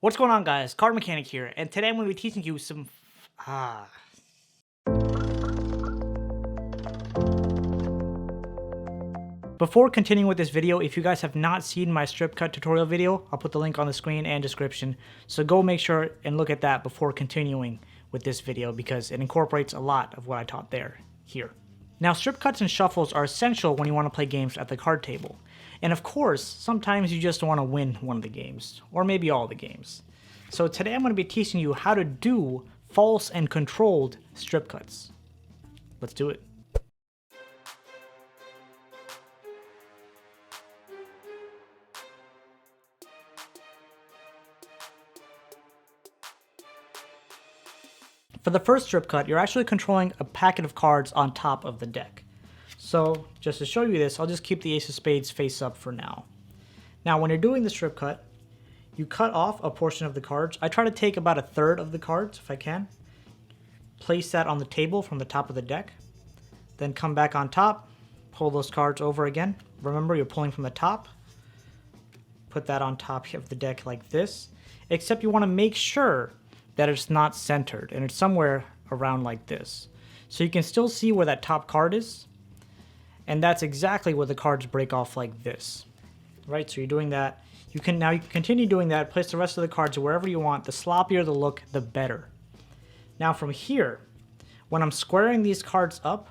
What's going on, guys? CardMechanic here, and today I'm going to be teaching you some Before continuing with this video, if you guys have not seen my strip cut tutorial video, I'll put the link on the screen and description. So go make sure and look at that before continuing with this video because it incorporates a lot of what I taught here. Now, strip cuts and shuffles are essential when you want to play games at the card table. And of course, sometimes you just want to win one of the games, or maybe all the games. So today I'm going to be teaching you how to do false and controlled strip cuts. Let's do it. For the first strip cut, you're actually controlling a packet of cards on top of the deck. So just to show you this, I'll just keep the ace of spades face up for now. Now when you're doing the strip cut, you cut off a portion of the cards. I try to take about a third of the cards if I can. Place that on the table from the top of the deck. Then come back on top, pull those cards over again. Remember, you're pulling from the top. Put that on top of the deck like this. Except you want to make sure that it's not centered and it's somewhere around like this. So you can still see where that top card is. And that's exactly where the cards break off like this. Right, so you're doing that. You can continue doing that, place the rest of the cards wherever you want. The sloppier the look, the better. Now from here, when I'm squaring these cards up,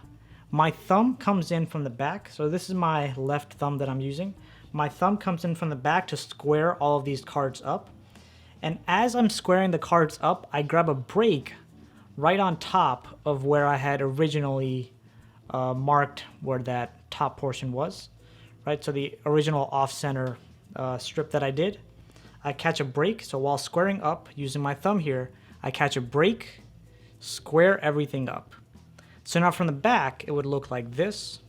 my thumb comes in from the back. So this is my left thumb that I'm using. My thumb comes in from the back to square all of these cards up. And as I'm squaring the cards up, I grab a break right on top of where I had originally marked where that top portion was. Right, so the original off-center strip that I did, I catch a break. So while squaring up using my thumb here, I catch a break, square everything up. So now from the back, it would look like this.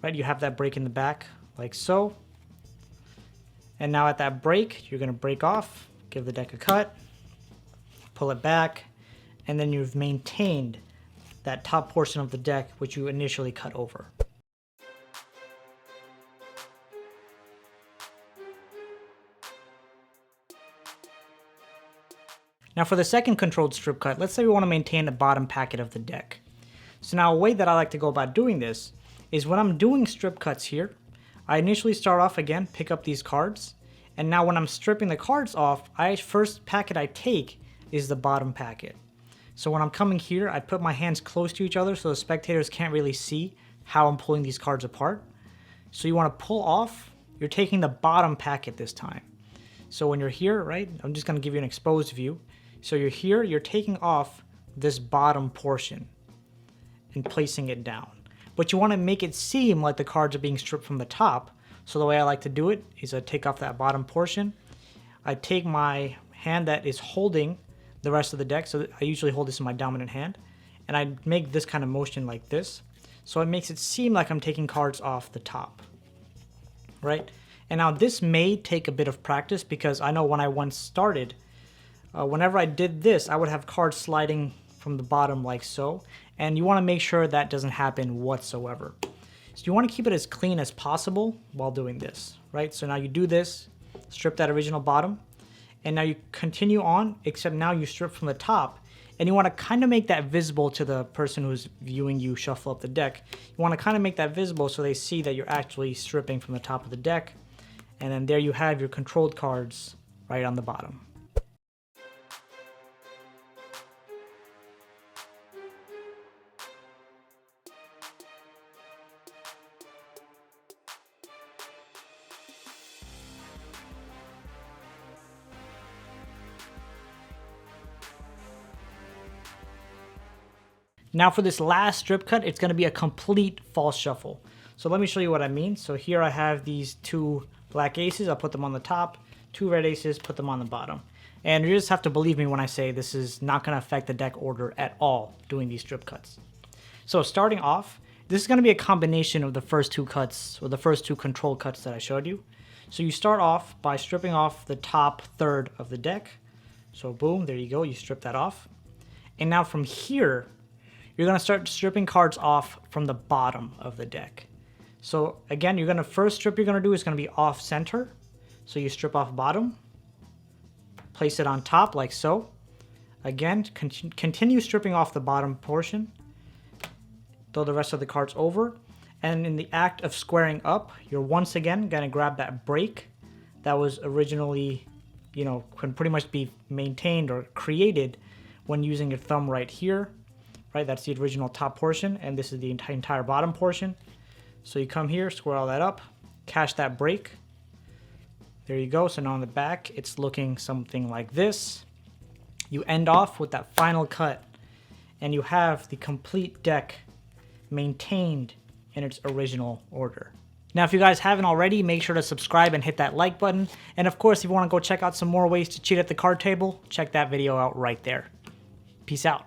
Right, you have that break in the back like so. And now at that break, you're going to break off. Give the deck a cut, pull it back, and then you've maintained that top portion of the deck which you initially cut over. Now for the second controlled strip cut, let's say we want to maintain the bottom packet of the deck. So now a way that I like to go about doing this is when I'm doing strip cuts here, I initially start off again, pick up these cards. And now when I'm stripping the cards off, first packet I take is the bottom packet. So when I'm coming here, I put my hands close to each other so the spectators can't really see how I'm pulling these cards apart. So you want to pull off, you're taking the bottom packet this time. So when you're here, right, I'm just going to give you an exposed view. So you're here, you're taking off this bottom portion and placing it down. But you want to make it seem like the cards are being stripped from the top. So the way I like to do it is I take off that bottom portion. I take my hand that is holding the rest of the deck. So I usually hold this in my dominant hand. And I make this kind of motion like this. So it makes it seem like I'm taking cards off the top. Right? And now this may take a bit of practice because I know when I once started, whenever I did this, I would have cards sliding from the bottom like so. And you want to make sure that doesn't happen whatsoever. So you want to keep it as clean as possible while doing this, right? So now you do this, strip that original bottom, and now you continue on, except now you strip from the top, and you want to kind of make that visible to the person who's viewing you shuffle up the deck. You want to kind of make that visible so they see that you're actually stripping from the top of the deck, and then there you have your controlled cards right on the bottom. Now for this last strip cut, it's going to be a complete false shuffle. So let me show you what I mean. So here I have these two black aces. I'll put them on the top. Two red aces, put them on the bottom. And you just have to believe me when I say this is not going to affect the deck order at all doing these strip cuts. So starting off, this is going to be a combination of the first two cuts, or the first two control cuts that I showed you. So you start off by stripping off the top third of the deck. So boom, there you go. You strip that off. And now from here, you're going to start stripping cards off from the bottom of the deck. So again, first strip you're going to do is going to be off center. So you strip off bottom, place it on top like so. Again, continue stripping off the bottom portion. Throw the rest of the cards over. And in the act of squaring up, you're once again going to grab that break that was originally, you know, can pretty much be maintained or created when using your thumb right here. Right, that's the original top portion, and this is the entire bottom portion. So you come here, square all that up, catch that break. There you go. So now on the back, it's looking something like this. You end off with that final cut, and you have the complete deck maintained in its original order. Now, if you guys haven't already, make sure to subscribe and hit that like button. And of course, if you want to go check out some more ways to cheat at the card table, check that video out right there. Peace out.